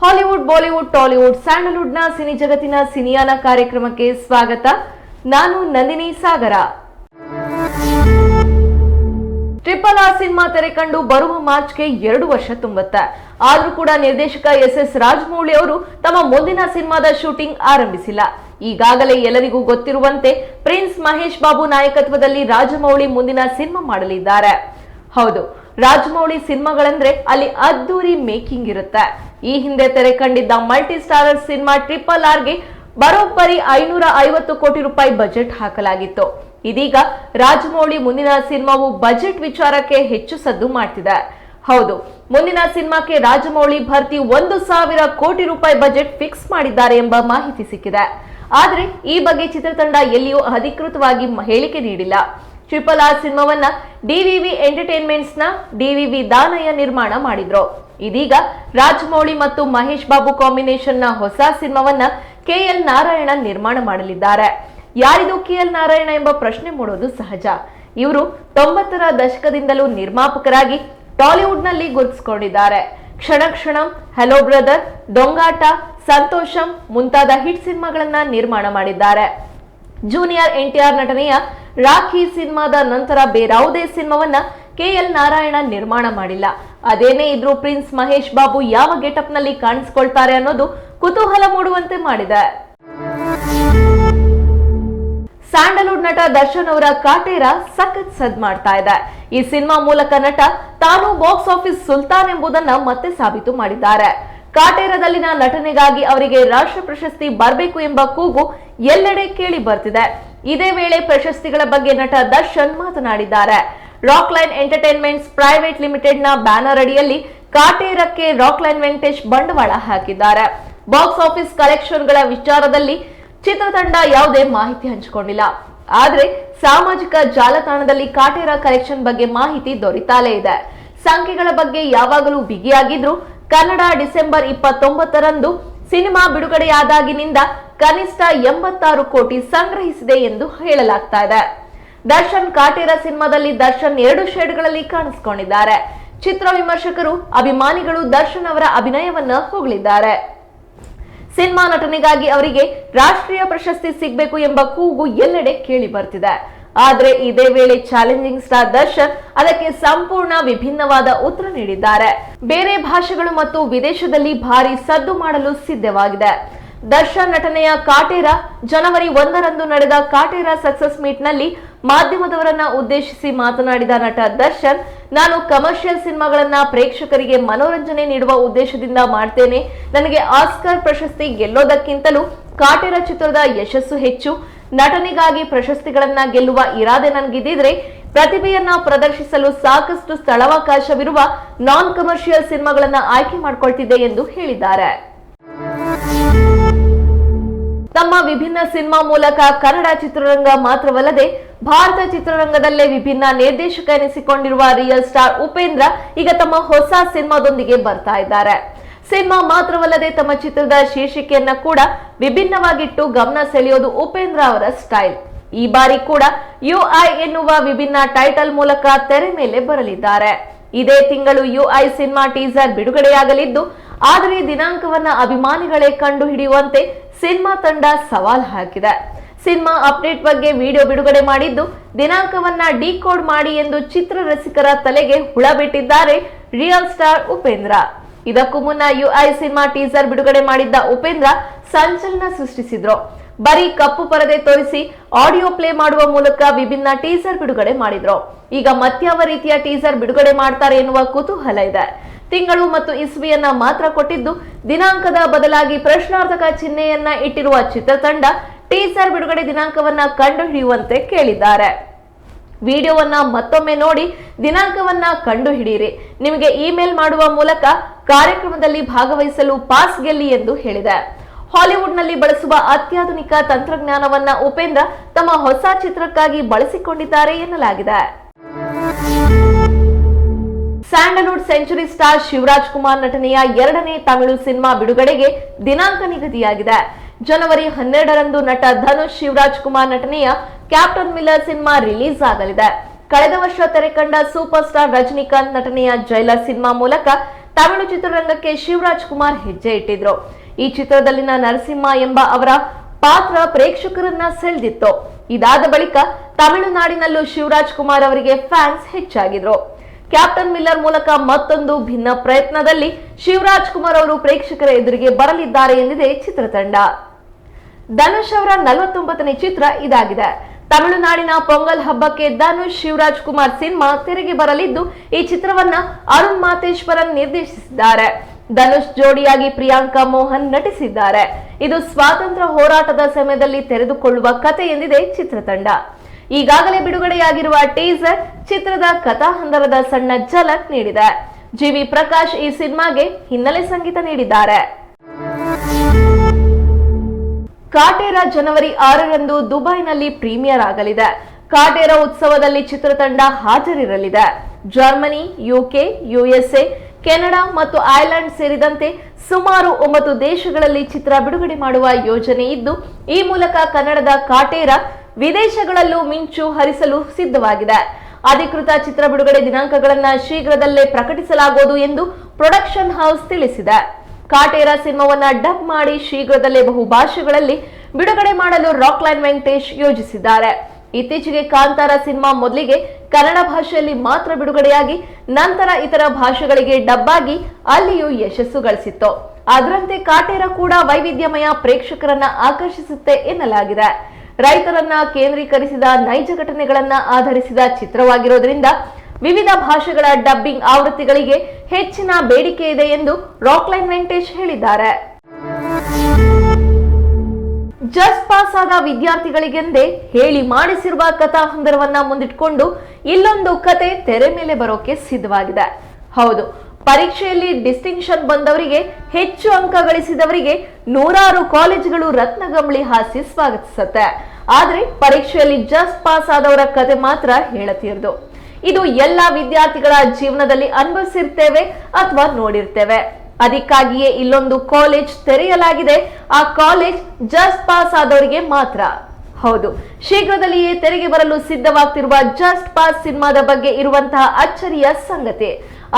Hollywood, Bollywood, Tollywood, ಸ್ಯಾಂಡಲ್ವುಡ್ನ cine ಜಗತ್ತಿನ ಸಿನಿಯಾನ ಕಾರ್ಯಕ್ರಮಕ್ಕೆ ಸ್ವಾಗತ. ನಾನು ನಂದಿನಿ ಸಾಗರ. RRR ಸಿನಿಮಾ ತೆರೆ ಕಂಡು ಬರುವ ಮಾರ್ಚ್ಗೆ 2 ವರ್ಷ ತುಂಬುತ್ತೆ. ಆದ್ರೂ ಕೂಡ ನಿರ್ದೇಶಕ SS ರಾಜಮೌಳಿ ಅವರು ತಮ್ಮ ಮುಂದಿನ ಸಿನಿಮಾದ ಶೂಟಿಂಗ್ ಆರಂಭಿಸಿಲ್ಲ. ಈಗಾಗಲೇ ಎಲ್ಲರಿಗೂ ಗೊತ್ತಿರುವಂತೆ ಪ್ರಿನ್ಸ್ ಮಹೇಶ್ ಬಾಬು ನಾಯಕತ್ವದಲ್ಲಿ ರಾಜಮೌಳಿ ಮುಂದಿನ ಸಿನಿಮಾ ಮಾಡಲಿದ್ದಾರೆ. ಹೌದು, ರಾಜಮೌಳಿ ಸಿನಿಮಾಗಳಂದ್ರೆ ಅಲ್ಲಿ ಅದ್ದೂರಿ ಮೇಕಿಂಗ್ ಇರುತ್ತೆ. ಈ ಹಿಂದೆ ತೆರೆ ಕಂಡಿದ್ದ ಮಲ್ಟಿ ಸ್ಟಾರರ್ ಸಿನಿಮಾ RRRಗೆ ಬರೋಬ್ಬರಿ 550 ಕೋಟಿ ರೂಪಾಯಿ ಬಜೆಟ್ ಹಾಕಲಾಗಿತ್ತು. ಇದೀಗ ರಾಜಮೌಳಿ ಮುಂದಿನ ಸಿನಿಮಾವು ಬಜೆಟ್ ವಿಚಾರಕ್ಕೆ ಹೆಚ್ಚು ಸದ್ದು ಮಾಡ್ತಿದೆ. ಹೌದು, ಮುಂದಿನ ಸಿನಿಮಾಕ್ಕೆ ರಾಜಮೌಳಿ ಭರ್ತಿ 1,000 ಕೋಟಿ ರೂಪಾಯಿ ಬಜೆಟ್ ಫಿಕ್ಸ್ ಮಾಡಿದ್ದಾರೆ ಎಂಬ ಮಾಹಿತಿ ಸಿಕ್ಕಿದೆ. ಆದ್ರೆ ಈ ಬಗ್ಗೆ ಚಿತ್ರತಂಡ ಎಲ್ಲಿಯೂ ಅಧಿಕೃತವಾಗಿ ಹೇಳಿಕೆ ನೀಡಿಲ್ಲ. RRR ಸಿನಿಮಾವನ್ನ DVV ಎಂಟರ್ಟೈನ್ಮೆಂಟ್ಸ್ ನ DVV ದಾನಯ್ಯ ನಿರ್ಮಾಣ ಮಾಡಿದ್ರು. ಇದೀಗ ರಾಜಮೌಳಿ ಮತ್ತು ಮಹೇಶ್ ಬಾಬು ಕಾಂಬಿನೇಷನ್ ನ ಹೊಸ ಸಿನಿಮಾವನ್ನ KL ನಾರಾಯಣ ನಿರ್ಮಾಣ ಮಾಡಲಿದ್ದಾರೆ. ಯಾರಿದು KL ನಾರಾಯಣ ಎಂಬ ಪ್ರಶ್ನೆ ಮೂಡೋದು ಸಹಜ. ಇವರು 90ರ ದಶಕದಿಂದಲೂ ನಿರ್ಮಾಪಕರಾಗಿ ಟಾಲಿವುಡ್ ನಲ್ಲಿ ಗುರುತಿಸಿಕೊಂಡಿದ್ದಾರೆ. ಕ್ಷಣ ಕ್ಷಣಂ, ಹೆಲೋ ಬ್ರದರ್, ದೊಂಗಾಟ, ಸಂತೋಷಂ ಮುಂತಾದ ಹಿಟ್ ಸಿನಿಮಾಗಳನ್ನ ನಿರ್ಮಾಣ ಮಾಡಿದ್ದಾರೆ. ಜೂನಿಯರ್ NTR ನಟನೆಯ ರಾಖಿ ಸಿನಿಮಾದ ನಂತರ ಬೇರಾವುದೇ ಸಿನಿಮಾವನ್ನ KL ನಾರಾಯಣ ನಿರ್ಮಾಣ ಮಾಡಿಲ್ಲ. ಅದೇನೇ ಇದ್ರೂ ಪ್ರಿನ್ಸ್ ಮಹೇಶ್ ಬಾಬು ಯಾವ ಗೆಟಪ್ ನಲ್ಲಿ ಕಾಣಿಸಿಕೊಳ್ತಾರೆ ಅನ್ನೋದು ಕುತೂಹಲ ಮೂಡುವಂತೆ ಮಾಡಿದೆ. ಸ್ಯಾಂಡಲ್ವುಡ್ ನಟ ದರ್ಶನ್ ಅವರ ಕಾಟೇರ ಸಖತ್ ಸದ್ ಮಾಡ್ತಾ ಇದೆ. ಈ ಸಿನಿಮಾ ಮೂಲಕ ನಟ ತಾನು ಬಾಕ್ಸ್ ಆಫೀಸ್ ಸುಲ್ತಾನ್ ಎಂಬುದನ್ನ ಮತ್ತೆ ಸಾಬೀತು ಮಾಡಿದ್ದಾರೆ. ಕಾಟೇರದಲ್ಲಿನ ನಟನೆಗಾಗಿ ಅವರಿಗೆ ರಾಷ್ಟ್ರ ಪ್ರಶಸ್ತಿ ಬರಬೇಕು ಎಂಬ ಕೂಗು ಎಲ್ಲೆಡೆ ಕೇಳಿ ಬರ್ತಿದೆ. ಇದೇ ವೇಳೆ ಪ್ರಶಸ್ತಿಗಳ ಬಗ್ಗೆ ನಟ ದರ್ಶನ್ ಮಾತನಾಡಿದ್ದಾರೆ. ರಾಕ್ಲೈನ್ ಎಂಟರ್ಟೈನ್ಮೆಂಟ್ಸ್ ಪ್ರೈವೇಟ್ ಲಿಮಿಟೆಡ್ ನ ಬ್ಯಾನರ್ ಅಡಿಯಲ್ಲಿ ಕಾಟೇರಕ್ಕೆ ರಾಕ್ಲೈನ್ ವೆಂಕಟೇಶ್ ಬಂಡವಾಳ ಹಾಕಿದ್ದಾರೆ. ಬಾಕ್ಸ್ ಆಫೀಸ್ ಕಲೆಕ್ಷನ್ ಗಳ ವಿಚಾರದಲ್ಲಿ ಚಿತ್ರತಂಡ ಯಾವುದೇ ಮಾಹಿತಿ ಹಂಚಿಕೊಂಡಿಲ್ಲ. ಆದ್ರೆ ಸಾಮಾಜಿಕ ಜಾಲತಾಣದಲ್ಲಿ ಕಾಟೇರ ಕಲೆಕ್ಷನ್ ಬಗ್ಗೆ ಮಾಹಿತಿ ದೊರೆತಾಲೇ ಇದೆ. ಸಂಖ್ಯೆಗಳ ಬಗ್ಗೆ ಯಾವಾಗಲೂ ಬಿಗಿಯಾಗಿದ್ರು ಕನ್ನಡ ಡಿಸೆಂಬರ್ 29ರಂದು ಸಿನಿಮಾ ಬಿಡುಗಡೆಯಾದಾಗಿನಿಂದ ಕನಿಷ್ಠ 86 ಕೋಟಿ ಸಂಗ್ರಹಿಸಿದೆ ಎಂದು ಹೇಳಲಾಗ್ತಾ ಇದೆ. ದರ್ಶನ್ ಕಾಟೇರ ಸಿನಿಮಾದಲ್ಲಿ ದರ್ಶನ್ 2 ಶೇಡ್ಗಳಲ್ಲಿ ಕಾಣಿಸಿಕೊಂಡಿದ್ದಾರೆ. ಚಿತ್ರ ವಿಮರ್ಶಕರು, ಅಭಿಮಾನಿಗಳು ದರ್ಶನ್ ಅವರ ಅಭಿನಯವನ್ನ ಹೊಗಳಿದ್ದಾರೆ. ಸಿನಿಮಾ ನಟನೆಗಾಗಿ ಅವರಿಗೆ ರಾಷ್ಟ್ರೀಯ ಪ್ರಶಸ್ತಿ ಸಿಗಬೇಕು ಎಂಬ ಕೂಗು ಎಲ್ಲೆಡೆ ಕೇಳಿ ಬರ್ತಿದೆ. ಆದ್ರೆ ಇದೇ ವೇಳೆ ಚಾಲೆಂಜಿಂಗ್ ಸ್ಟಾರ್ ದರ್ಶನ್ ಅದಕ್ಕೆ ಸಂಪೂರ್ಣ ವಿಭಿನ್ನವಾದ ಉತ್ತರ ನೀಡಿದ್ದಾರೆ. ಬೇರೆ ಭಾಷೆಗಳು ಮತ್ತು ವಿದೇಶದಲ್ಲಿ ಭಾರಿ ಸದ್ದು ಮಾಡಲು ಸಿದ್ಧವಾಗಿದೆ. ದರ್ಶನ್ ನಟನೆಯ ಕಾಟೇರ ಜನವರಿ 1ರಂದು ನಡೆದ ಕಾಟೇರ ಸಕ್ಸಸ್ ಮೀಟ್ ನಲ್ಲಿ ಮಾಧ್ಯಮದವರನ್ನ ಉದ್ದೇಶಿಸಿ ಮಾತನಾಡಿದ ನಟ ದರ್ಶನ್, ನಾನು ಕಮರ್ಷಿಯಲ್ ಸಿನಿಮಾಗಳನ್ನ ಪ್ರೇಕ್ಷಕರಿಗೆ ಮನೋರಂಜನೆ ನೀಡುವ ಉದ್ದೇಶದಿಂದ ಮಾಡ್ತೇನೆ. ನನಗೆ ಆಸ್ಕರ್ ಪ್ರಶಸ್ತಿ ಗೆಲ್ಲೋದಕ್ಕಿಂತಲೂ ಕಾಟೇರ ಚಿತ್ರದ ಯಶಸ್ಸು ಹೆಚ್ಚು. ನಟನೆಗಾಗಿ ಪ್ರಶಸ್ತಿಗಳನ್ನ ಗೆಲ್ಲುವ ಇರಾದೆ ನನಗಿದ್ದಿದ್ರೆ ಪ್ರತಿಭೆಯನ್ನ ಪ್ರದರ್ಶಿಸಲು ಸಾಕಷ್ಟು ಸ್ಥಳಾವಕಾಶವಿರುವ ನಾನ್ ಕಮರ್ಷಿಯಲ್ ಸಿನಿಮಾಗಳನ್ನ ಆಯ್ಕೆ ಮಾಡಿಕೊಳ್ತಿದ್ದೆ ಎಂದು ಹೇಳಿದ್ದಾರೆ. ತಮ್ಮ ವಿಭಿನ್ನ ಸಿನಿಮಾ ಮೂಲಕ ಕನ್ನಡ ಚಿತ್ರರಂಗ ಮಾತ್ರವಲ್ಲದೆ ಭಾರತ ಚಿತ್ರರಂಗದಲ್ಲೇ ವಿಭಿನ್ನ ನಿರ್ದೇಶಕ ಎನಿಸಿಕೊಂಡಿರುವ ರಿಯಲ್ ಸ್ಟಾರ್ ಉಪೇಂದ್ರ ಈಗ ತಮ್ಮ ಹೊಸ ಸಿನಿಮಾದೊಂದಿಗೆ ಬರ್ತಾ ಇದ್ದಾರೆ. ಸಿನಿಮಾ ಮಾತ್ರವಲ್ಲದೆ ತಮ್ಮ ಚಿತ್ರದ ಶೀರ್ಷಿಕೆಯನ್ನ ಕೂಡ ವಿಭಿನ್ನವಾಗಿಟ್ಟು ಗಮನ ಸೆಳೆಯೋದು ಉಪೇಂದ್ರ ಅವರ ಸ್ಟೈಲ್. ಈ ಬಾರಿ ಕೂಡ UI ಎನ್ನುವ ವಿಭಿನ್ನ ಟೈಟಲ್ ಮೂಲಕ ತೆರೆ ಮೇಲೆ ಬರಲಿದ್ದಾರೆ. ಇದೇ ತಿಂಗಳು UI ಸಿನಿಮಾ ಟೀಸರ್ ಬಿಡುಗಡೆಯಾಗಲಿದ್ದು, ಆದರೆ ದಿನಾಂಕವನ್ನ ಅಭಿಮಾನಿಗಳೇ ಕಂಡು ಹಿಡಿಯುವಂತೆ ಸಿನಿಮಾ ತಂಡ ಸವಾಲ್ ಹಾಕಿದೆ. ಸಿನಿಮಾ ಅಪ್ಡೇಟ್ ಬಗ್ಗೆ ವಿಡಿಯೋ ಬಿಡುಗಡೆ ಮಾಡಿದ್ದು, ದಿನಾಂಕವನ್ನ ಡಿಕೋಡ್ ಮಾಡಿ ಎಂದು ಚಿತ್ರ ರಸಿಕರ ತಲೆಗೆ ಹುಳ ಬಿಟ್ಟಿದ್ದಾರೆ ರಿಯಲ್ ಸ್ಟಾರ್ ಉಪೇಂದ್ರ. ಇದಕ್ಕೂ ಮುನ್ನ UI ಸಿನಿಮಾ ಟೀಸರ್ ಬಿಡುಗಡೆ ಮಾಡಿದ್ದ ಉಪೇಂದ್ರ ಸಂಚಲನ ಸೃಷ್ಟಿಸಿದ್ರು. ಬರೀ ಕಪ್ಪು ಪರದೆ ತೋರಿಸಿ ಆಡಿಯೋ ಪ್ಲೇ ಮಾಡುವ ಮೂಲಕ ವಿಭಿನ್ನ ಟೀಸರ್ ಬಿಡುಗಡೆ ಮಾಡಿದ್ರು. ಈಗ ಮತ್ಯಾವ ರೀತಿಯ ಟೀಸರ್ ಬಿಡುಗಡೆ ಮಾಡ್ತಾರೆ ಎನ್ನುವ ಕುತೂಹಲ ಇದೆ. ತಿಂಗಳು ಮತ್ತು ಇಸ್ವಿಯನ್ನ ಮಾತ್ರ ಕೊಟ್ಟಿದ್ದು, ದಿನಾಂಕದ ಬದಲಾಗಿ ಪ್ರಶ್ನಾರ್ಥಕ ಚಿಹ್ನೆಯನ್ನ ಇಟ್ಟಿರುವ ಚಿತ್ರತಂಡ ಟೀಸರ್ ಬಿಡುಗಡೆ ದಿನಾಂಕವನ್ನ ಕಂಡುಹಿಡಿಯುವಂತೆ ಕೇಳಿದ್ದಾರೆ. ವಿಡಿಯೋವನ್ನ ಮತ್ತೊಮ್ಮೆ ನೋಡಿ ದಿನಾಂಕವನ್ನ ಕಂಡುಹಿಡಿಯಿರಿ. ನಿಮಗೆ ಇಮೇಲ್ ಮಾಡುವ ಮೂಲಕ ಕಾರ್ಯಕ್ರಮದಲ್ಲಿ ಭಾಗವಹಿಸಲು ಪಾಸ್ ಗೆಲ್ಲಿ ಎಂದು ಹೇಳಿದೆ. ಹಾಲಿವುಡ್ ನಲ್ಲಿ ಬಳಸುವ ಅತ್ಯಾಧುನಿಕ ತಂತ್ರಜ್ಞಾನವನ್ನ ಉಪೇಂದ್ರ ತಮ್ಮ ಹೊಸ ಚಿತ್ರಕ್ಕಾಗಿ ಬಳಸಿಕೊಂಡಿದ್ದಾರೆ ಎನ್ನಲಾಗಿದೆ. ಸ್ಯಾಂಡಲ್ವುಡ್ ಸೆಂಚುರಿ ಸ್ಟಾರ್ ಶಿವರಾಜ್ ಕುಮಾರ್ ನಟನೆಯ 2ನೇ ತಮಿಳು ಸಿನಿಮಾ ಬಿಡುಗಡೆಗೆ ದಿನಾಂಕ ನಿಗದಿಯಾಗಿದೆ. ಜನವರಿ 12ರಂದು ನಟ ಧನುಷ್ ಶಿವರಾಜ್ ಕುಮಾರ್ ನಟನೆಯ ಕ್ಯಾಪ್ಟನ್ ಮಿಲ್ಲರ್ ಸಿನಿಮಾ ರಿಲೀಸ್ ಆಗಲಿದೆ. ಕಳೆದ ವರ್ಷ ತೆರೆ ಕಂಡ ಸೂಪರ್ ಸ್ಟಾರ್ ರಜನಿಕಾಂತ್ ನಟನೆಯ ಜೈಲರ್ ಸಿನಿಮಾ ಮೂಲಕ ತಮಿಳು ಚಿತ್ರರಂಗಕ್ಕೆ ಶಿವರಾಜ್ ಕುಮಾರ್ ಹೆಜ್ಜೆ ಇಟ್ಟಿದ್ರು. ಈ ಚಿತ್ರದಲ್ಲಿನ ನರಸಿಂಹ ಎಂಬ ಅವರ ಪಾತ್ರ ಪ್ರೇಕ್ಷಕರನ್ನ ಸೆಳೆದಿತ್ತು. ಇದಾದ ಬಳಿಕ ತಮಿಳುನಾಡಿನಲ್ಲೂ ಶಿವರಾಜ್ ಕುಮಾರ್ ಅವರಿಗೆ ಫ್ಯಾನ್ಸ್ ಹೆಚ್ಚಾಗಿದ್ರು. ಕ್ಯಾಪ್ಟನ್ ಮಿಲ್ಲರ್ ಮೂಲಕ ಮತ್ತೊಂದು ಭಿನ್ನ ಪ್ರಯತ್ನದಲ್ಲಿ ಶಿವರಾಜ್ ಕುಮಾರ್ ಅವರು ಪ್ರೇಕ್ಷಕರ ಎದುರಿಗೆ ಬರಲಿದ್ದಾರೆ ಎಂದಿದೆ ಚಿತ್ರತಂಡ. ಧನುಷ್ ಅವರ 49ನೇ ಚಿತ್ರ ಇದಾಗಿದೆ. ತಮಿಳುನಾಡಿನ ಪೊಂಗಲ್ ಹಬ್ಬಕ್ಕೆ ಧನುಷ್ ಶಿವರಾಜ್ ಕುಮಾರ್ ಸಿನಿಮಾ ತೆರೆಗೆ ಬರಲಿದ್ದು, ಈ ಚಿತ್ರವನ್ನ ಅರುಣ್ ಮಾತೇಶ್ವರನ್ ನಿರ್ದೇಶಿಸಿದ್ದಾರೆ. ಧನುಷ್ ಜೋಡಿಯಾಗಿ ಪ್ರಿಯಾಂಕಾ ಮೋಹನ್ ನಟಿಸಿದ್ದಾರೆ. ಇದು ಸ್ವಾತಂತ್ರ್ಯ ಹೋರಾಟದ ಸಮಯದಲ್ಲಿ ತೆರೆದುಕೊಳ್ಳುವ ಕಥೆ ಎಂದಿದೆ ಚಿತ್ರತಂಡ. ಈಗಾಗಲೇ ಬಿಡುಗಡೆಯಾಗಿರುವ ಟೀಸರ್ ಚಿತ್ರದ ಕಥಾಹಂದರದ ಸಣ್ಣ ಝಲಕ್ ನೀಡಿದೆ. ಜಿ.ವಿ. ಪ್ರಕಾಶ್ ಈ ಸಿನಿಮಾಗೆ ಹಿನ್ನೆಲೆ ಸಂಗೀತ ನೀಡಿದ್ದಾರೆ. ಕಾಟೇರ ಜನವರಿ 6ರಂದು ದುಬೈನಲ್ಲಿ ಪ್ರೀಮಿಯರ್ ಆಗಲಿದೆ. ಕಾಟೇರ ಉತ್ಸವದಲ್ಲಿ ಚಿತ್ರತಂಡ ಹಾಜರಿರಲಿದೆ. ಜರ್ಮನಿ, ಯುಕೆ, ಯುಎಸ್ಎ, ಕೆನಡಾ ಮತ್ತು ಐರ್ಲೆಂಡ್ ಸೇರಿದಂತೆ ಸುಮಾರು 9 ದೇಶಗಳಲ್ಲಿ ಚಿತ್ರ ಬಿಡುಗಡೆ ಮಾಡುವ ಯೋಜನೆ ಇದ್ದು, ಈ ಮೂಲಕ ಕನ್ನಡದ ಕಾಟೇರ ವಿದೇಶಗಳಲ್ಲೂ ಮಿಂಚು ಹರಿಸಲು ಸಿದ್ಧವಾಗಿದೆ. ಅಧಿಕೃತ ಚಿತ್ರ ಬಿಡುಗಡೆ ದಿನಾಂಕಗಳನ್ನು ಶೀಘ್ರದಲ್ಲೇ ಪ್ರಕಟಿಸಲಾಗುವುದು ಎಂದು ಪ್ರೊಡಕ್ಷನ್ ಹೌಸ್ ತಿಳಿಸಿದೆ. ಕಾಟೇರ ಸಿನಿಮಾವನ್ನ ಡಬ್ ಮಾಡಿ ಶೀಘ್ರದಲ್ಲೇ ಬಹುಭಾಷೆಗಳಲ್ಲಿ ಬಿಡುಗಡೆ ಮಾಡಲು ರಾಕ್ಲೈನ್ ವೆಂಕಟೇಶ್ ಯೋಜಿಸಿದ್ದಾರೆ. ಇತ್ತೀಚೆಗೆ ಕಾಂತಾರ ಸಿನಿಮಾ ಮೊದಲಿಗೆ ಕನ್ನಡ ಭಾಷೆಯಲ್ಲಿ ಮಾತ್ರ ಬಿಡುಗಡೆಯಾಗಿ ನಂತರ ಇತರ ಭಾಷೆಗಳಿಗೆ ಡಬ್ ಆಗಿ ಅಲ್ಲಿಯೂ ಯಶಸ್ಸು ಗಳಿಸಿತ್ತು. ಅದರಂತೆ ಕಾಟೇರ ಕೂಡ ವೈವಿಧ್ಯಮಯ ಪ್ರೇಕ್ಷಕರನ್ನ ಆಕರ್ಷಿಸುತ್ತೆ ಎನ್ನಲಾಗಿದೆ. ರೈತರನ್ನ ಕೇಂದ್ರೀಕರಿಸಿದ ನೈಜ ಘಟನೆಗಳನ್ನ ಆಧರಿಸಿದ ಚಿತ್ರವಾಗಿರೋದ್ರಿಂದ ವಿವಿಧ ಭಾಷೆಗಳ ಡಬ್ಬಿಂಗ್ ಆವೃತ್ತಿಗಳಿಗೆ ಹೆಚ್ಚಿನ ಬೇಡಿಕೆ ಇದೆ ಎಂದು ರಾಕ್ಲೈನ್ ವೆಂಕಟೇಶ್ ಹೇಳಿದ್ದಾರೆ. ಜಸ್ಟ್ ಪಾಸ್ ಆದ ವಿದ್ಯಾರ್ಥಿಗಳಿಗೆಂದೇ ಹೇಳಿ ಮಾಡಿಸಿರುವ ಕಥಾಹಂದರವನ್ನ ಮುಂದಿಟ್ಕೊಂಡು ಇಲ್ಲೊಂದು ಕತೆ ತೆರೆ ಮೇಲೆ ಬರೋಕೆ ಸಿದ್ಧವಾಗಿದೆ. ಹೌದು, ಪರೀಕ್ಷೆಯಲ್ಲಿ ಡಿಸ್ಟಿಂಕ್ಷನ್ ಬಂದವರಿಗೆ, ಹೆಚ್ಚು ಅಂಕ ಗಳಿಸಿದವರಿಗೆ ನೂರಾರು ಕಾಲೇಜುಗಳು ರತ್ನಗಂಬಳಿ ಹಾಸಿ ಸ್ವಾಗತಿಸುತ್ತೆ. ಆದ್ರೆ ಪರೀಕ್ಷೆಯಲ್ಲಿ ಜಸ್ಟ್ ಪಾಸ್ ಆದವರ ಕತೆ ಮಾತ್ರ ಹೇಳತೀರದು. ಇದು ಎಲ್ಲಾ ವಿದ್ಯಾರ್ಥಿಗಳ ಜೀವನದಲ್ಲಿ ಅನುಭವಿಸಿರ್ತೇವೆ ಅಥವಾ ನೋಡಿರ್ತೇವೆ. ಅದಕ್ಕಾಗಿಯೇ ಇಲ್ಲೊಂದು ಕಾಲೇಜ್ ತೆರೆಯಲಾಗಿದೆ. ಆ ಕಾಲೇಜ್ ಜಸ್ಟ್ ಪಾಸ್ ಆದವರಿಗೆ ಮಾತ್ರ. ಹೌದು, ಶೀಘ್ರದಲ್ಲಿಯೇ ತೆರೆಗೆ ಬರಲು ಸಿದ್ಧವಾಗ್ತಿರುವ ಜಸ್ಟ್ ಪಾಸ್ ಸಿನಿಮಾದ ಬಗ್ಗೆ ಇರುವಂತಹ ಅಚ್ಚರಿಯ ಸಂಗತಿ.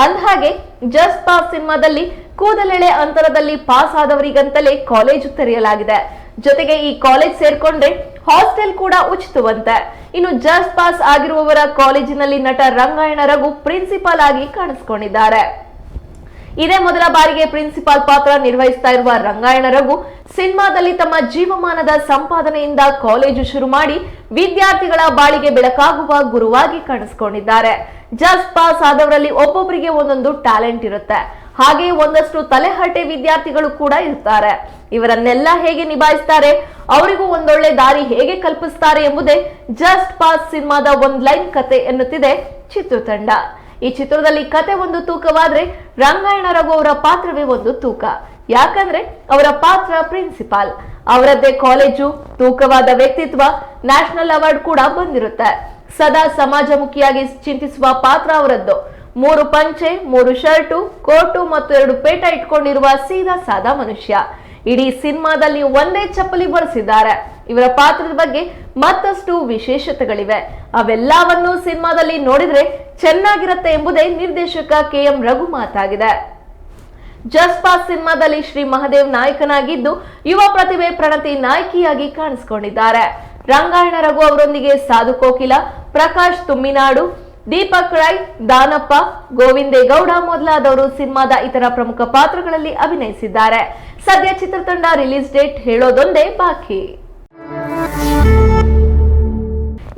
ಅಂದಹಾಗೆ ಜಸ್ಟ್ ಪಾಸ್ ಸಿನಿಮಾದಲ್ಲಿ ಕೂದಲೆಳೆ ಅಂತರದಲ್ಲಿ ಪಾಸ್ ಆದವರಿಗಂತಲೇ ಕಾಲೇಜು ತೆರೆಯಲಾಗಿದೆ. ಜೊತೆಗೆ ಈ ಕಾಲೇಜ್ ಸೇರ್ಕೊಂಡ್ರೆ ಹಾಸ್ಟೆಲ್ ಕೂಡ ಉಚಿತವಂತೆ. ಇನ್ನು ಜಸ್ಟ್ ಪಾಸ್ ಆಗಿರುವವರ ಕಾಲೇಜಿನಲ್ಲಿ ನಟ ರಂಗಾಯಣ ರಘು ಪ್ರಿನ್ಸಿಪಾಲ್ ಆಗಿ ಕಾಣಿಸಿಕೊಂಡಿದ್ದಾರೆ. ಇದೇ ಮೊದಲ ಬಾರಿಗೆ ಪ್ರಿನ್ಸಿಪಾಲ್ ಪಾತ್ರ ನಿರ್ವಹಿಸ್ತಾ ಇರುವ ರಂಗಾಯಣ ರಘು ಸಿನಿಮಾದಲ್ಲಿ ತಮ್ಮ ಜೀವಮಾನದ ಸಂಪಾದನೆಯಿಂದ ಕಾಲೇಜು ಶುರು ಮಾಡಿ ವಿದ್ಯಾರ್ಥಿಗಳ ಬಾಳಿಗೆ ಬೆಳಕಾಗುವ ಗುರುವಾಗಿ ಕಾಣಿಸಿಕೊಂಡಿದ್ದಾರೆ. ಜಸ್ಟ್ ಪಾಸ್ ಆದವರಲ್ಲಿ ಒಬ್ಬೊಬ್ಬರಿಗೆ ಒಂದೊಂದು ಟ್ಯಾಲೆಂಟ್ ಇರುತ್ತೆ. ಹಾಗೆ ಒಂದಷ್ಟು ತಲೆಹರಟೆ ವಿದ್ಯಾರ್ಥಿಗಳು ಕೂಡ ಇರ್ತಾರೆ. ಇವರನ್ನೆಲ್ಲ ಹೇಗೆ ನಿಭಾಯಿಸ್ತಾರೆ, ಅವರಿಗೂ ಒಂದೊಳ್ಳೆ ದಾರಿ ಹೇಗೆ ಕಲ್ಪಿಸ್ತಾರೆ ಎಂಬುದೇ ಜಸ್ಟ್ ಪಾಸ್ ಸಿನಿಮಾದ ಒಂದ್ ಲೈನ್ ಕತೆ ಎನ್ನುತ್ತಿದೆ ಚಿತ್ರತಂಡ. ಈ ಚಿತ್ರದಲ್ಲಿ ಕತೆ ಒಂದು ತೂಕವಾದ್ರೆ ರಂಗಾಯಣ ರಘು ಅವರ ಪಾತ್ರವೇ ಒಂದು ತೂಕ. ಯಾಕಂದ್ರೆ ಅವರ ಪಾತ್ರ ಪ್ರಿನ್ಸಿಪಾಲ್, ಅವರದ್ದೇ ಕಾಲೇಜು, ತೂಕವಾದ ವ್ಯಕ್ತಿತ್ವ, ನ್ಯಾಷನಲ್ ಅವಾರ್ಡ್ ಕೂಡ ಬಂದಿರುತ್ತೆ. ಸದಾ ಸಮಾಜಮುಖಿಯಾಗಿ ಚಿಂತಿಸುವ ಪಾತ್ರ ಅವರದ್ದು. 3 ಪಂಚೆ, 3 ಶರ್ಟು, ಕೋಟು ಮತ್ತು 2 ಪೇಟ ಇಟ್ಕೊಂಡಿರುವ ಸೀದಾ ಸಾದಾ ಮನುಷ್ಯ. ಇಡೀ ಸಿನಿಮಾದಲ್ಲಿ ಒಂದೇ ಚಪ್ಪಲಿ ಬಳಸಿದ್ದಾರೆ. ಇವರ ಪಾತ್ರದ ಬಗ್ಗೆ ಮತ್ತಷ್ಟು ವಿಶೇಷತೆಗಳಿವೆ. ಅವೆಲ್ಲವನ್ನೂ ಸಿನಿಮಾದಲ್ಲಿ ನೋಡಿದ್ರೆ ಚೆನ್ನಾಗಿರುತ್ತೆ ಎಂಬುದೇ ನಿರ್ದೇಶಕ KM ರಘು ಮಾತಾಗಿದೆ. ಜಸ್ಟ್ ಪಾಸ್ ಸಿನಿಮಾದಲ್ಲಿ ಶ್ರೀ ಮಹದೇವ್ ನಾಯಕನಾಗಿದ್ದು, ಯುವ ಪ್ರತಿಭೆ ಪ್ರಣತಿ ನಾಯಕಿಯಾಗಿ ಕಾಣಿಸಿಕೊಂಡಿದ್ದಾರೆ. ರಂಗಾಯಣ ರಘು ಅವರೊಂದಿಗೆ ಸಾಧು ಕೋಕಿಲ, ಪ್ರಕಾಶ್ ತುಮ್ಮಿನಾಡು, ದೀಪಕ್ ರೈ, ದಾನಪ್ಪ, ಗೋವಿಂದೇಗೌಡ ಮೊದಲಾದವರು ಸಿನಿಮಾದ ಇತರ ಪ್ರಮುಖ ಪಾತ್ರಗಳಲ್ಲಿ ಅಭಿನಯಿಸಿದ್ದಾರೆ. ಸದ್ಯ ಚಿತ್ರತಂಡ ರಿಲೀಸ್ ಡೇಟ್ ಹೇಳೋದೊಂದೇ ಬಾಕಿ.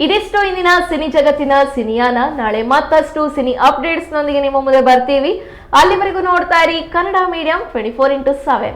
ಇದಿಷ್ಟು ಇಂದಿನ ಸಿನಿ ಜಗತ್ತಿನ ಸಿನಿಯಾನ. ನಾಳೆ ಮತ್ತಷ್ಟು ಸಿನಿ ಅಪ್ಡೇಟ್ಸ್ ನೊಂದಿಗೆ ನಿಮ್ಮ ಮುಂದೆ ಬರ್ತೀವಿ. ಅಲ್ಲಿವರೆಗೂ ನೋಡ್ತಾ ಇರಿ ಕನ್ನಡ ಮೀಡಿಯಂ 24x7.